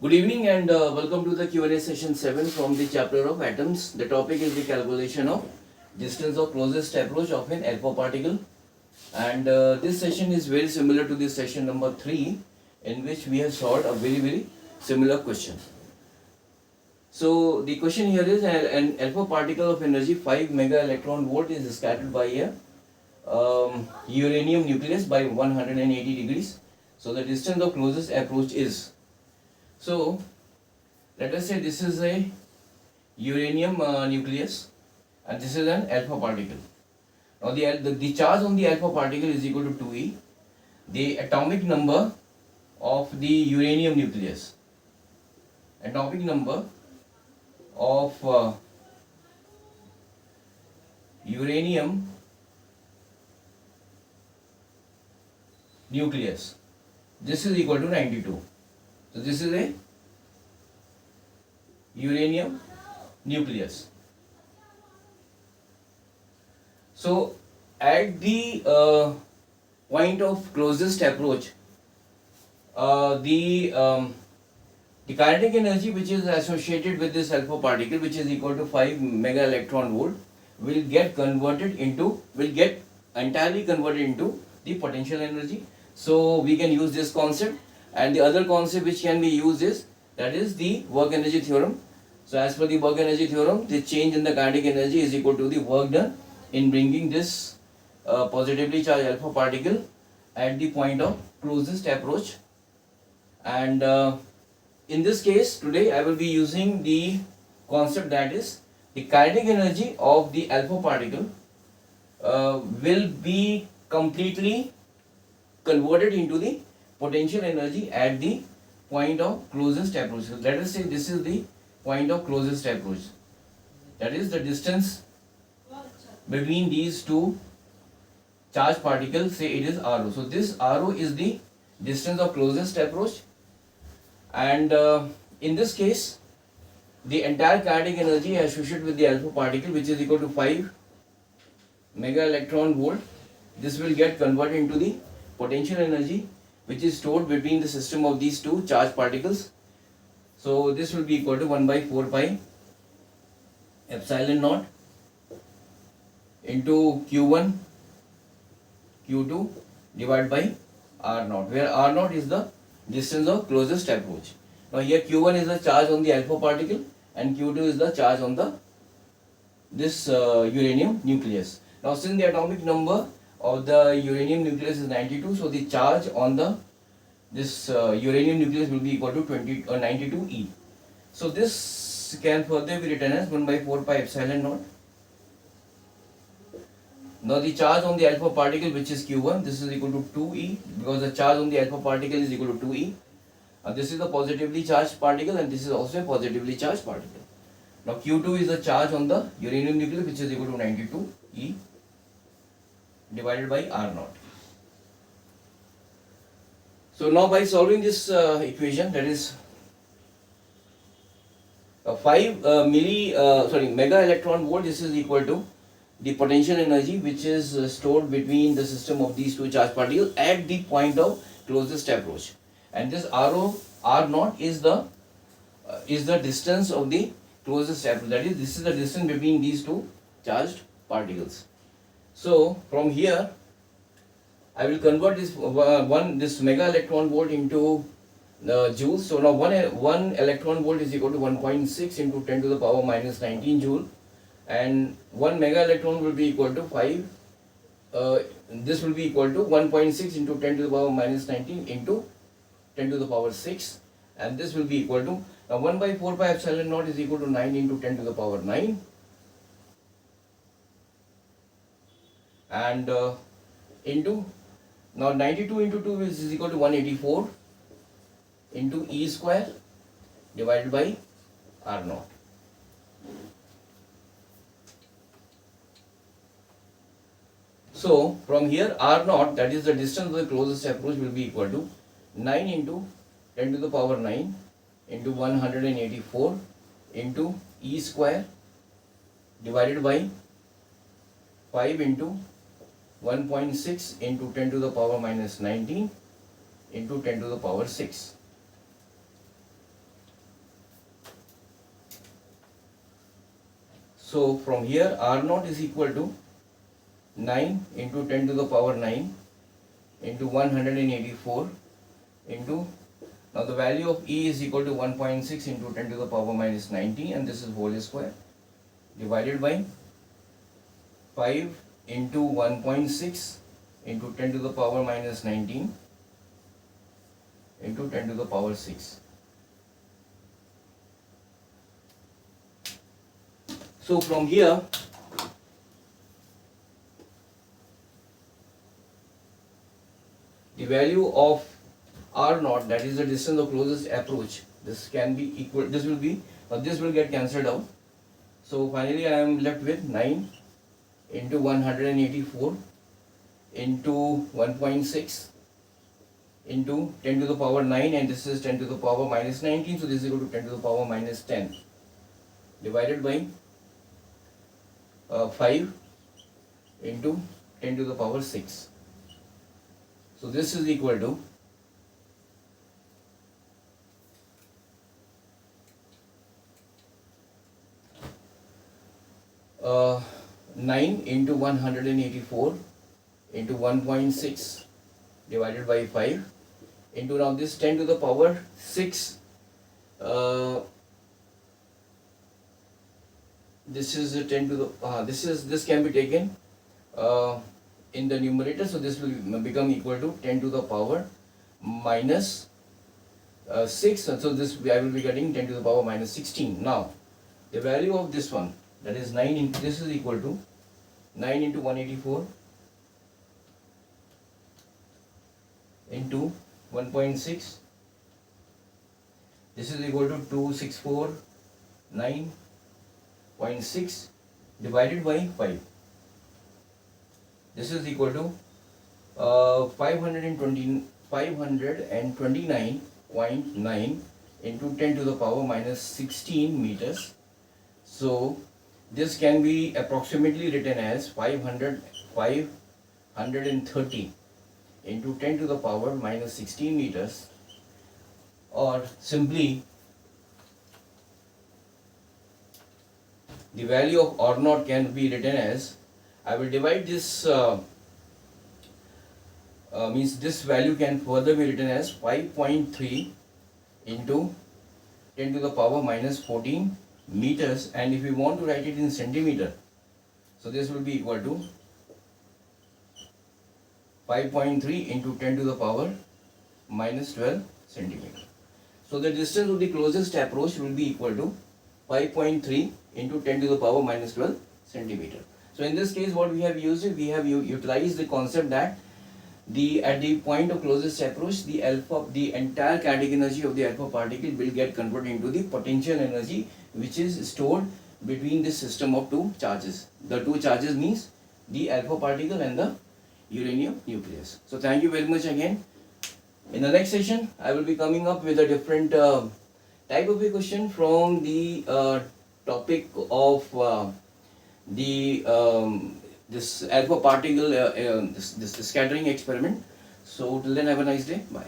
Good evening and welcome to the Q&A session 7 from the chapter of atoms. The topic is the calculation of distance of closest approach of an alpha particle. And this session is very similar to the session number 3 in which we have solved a very similar question. So the question here is an alpha particle of energy 5 mega electron volt is scattered by a uranium nucleus by 180 degrees. So the distance of closest approach is. So let us say this is a uranium nucleus and this is an alpha particle. Now the charge on the alpha particle is equal to 2e. The atomic number of the uranium nucleus, atomic number of uranium nucleus, this is equal to 92. So this is a uranium nucleus. So at the point of closest approach, the kinetic energy which is associated with this alpha particle, which is equal to 5 mega electron volt, will get entirely converted into the potential energy. So we can use this concept, and the other concept which can be used is the work energy theorem. So as per the work energy theorem, the change in the kinetic energy is equal to the work done in bringing this positively charged alpha particle at the point of closest approach. And in this case today I will be using the concept that is the kinetic energy of the alpha particle will be completely converted into the potential energy at the point of closest approach. So let us say this is the point of closest approach, that is the distance between these two charged particles, say it is RO. So this RO is the distance of closest approach, and in this case the entire kinetic energy associated with the alpha particle, which is equal to 5 mega electron volt, this will get converted into the potential energy which is stored between the system of these two charged particles. So this will be equal to 1 by 4 pi epsilon naught into Q1 Q2 divided by R naught, where R naught is the distance of closest approach. Now here Q1 is the charge on the alpha particle and Q2 is the charge on this uranium nucleus. Now since the atomic number of the uranium nucleus is 92, so the charge on this uranium nucleus will be equal to 92e. So this can further be written as 1 by 4 pi epsilon naught. Now the charge on the alpha particle, which is Q1, this is equal to 2e, because the charge on the alpha particle is equal to 2e. This is the positively charged particle and this is also a positively charged particle. Now Q2 is the charge on the uranium nucleus, which is equal to 92e divided by R naught. So now by solving this equation, that is 5 mega electron volt, this is equal to the potential energy which is stored between the system of these two charged particles at the point of closest approach, and this R naught is the distance of the closest approach, that is this is the distance between these two charged particles. So from here I will convert this mega electron volt into joules. So now one electron volt is equal to 1.6 into 10 to the power minus 19 joule, and 1 mega electron will be equal to 5. This will be equal to 1.6 into 10 to the power minus 19 into 10 to the power 6, and this will be equal to, now 1 by 4 pi epsilon naught is equal to 9 into 10 to the power 9, and into, now 92 into 2 is equal to 184 into E square divided by R naught. So from here R naught, that is the distance of the closest approach, will be equal to 9 into 10 to the power 9 into 184 into E square divided by 5 into 1.6 into 10 to the power minus 19 into 10 to the power 6. So from here R naught is equal to 9 into 10 to the power 9 into 184 into, now the value of E is equal to 1.6 into 10 to the power minus 90, and this is whole square, divided by 5 into 1.6 into 10 to the power minus 19 into 10 to the power 6. So from here, the value of R naught, that is the distance of closest approach, this can be equal, this will be, this will get cancelled out. So finally I am left with 9 into 184 into 1.6 into 10 to the power 9, and this is 10 to the power minus 19, so this is equal to 10 to the power minus 10, divided by 5 into 10 to the power 6. So this is equal to 9 into 184 into 1.6 divided by 5 into, now this 10 to the power 6, this is a 10 to the, this can be taken in the numerator, so this will become equal to 10 to the power minus 6, so this I will be getting 10 to the power minus 16. Now the value of this one, that is 9 into, this is equal to 9 into 184 into 1.6, this is equal to 2649.6 divided by 5. This is equal to 529.9 into 10 to the power minus 16 meters. So this can be approximately written as 530 into 10 to the power minus 16 meters, or simply the value of R naught can be written as, I will divide this, means this value can further be written as 5.3 into 10 to the power minus 14 meters, and if we want to write it in centimeter, so this will be equal to 5.3 into 10 to the power minus 12 centimeter. So the distance of the closest approach will be equal to 5.3 into 10 to the power minus 12 centimeter. So in this case what we have used, we have utilized the concept that at the point of closest approach, the entire kinetic energy of the alpha particle will get converted into the potential energy which is stored between this system of two charges. The two charges means the alpha particle and the uranium nucleus. So thank you very much again. In the next session, I will be coming up with a different type of a question from the topic of this alpha particle, this scattering experiment. So till then, have a nice day. Bye.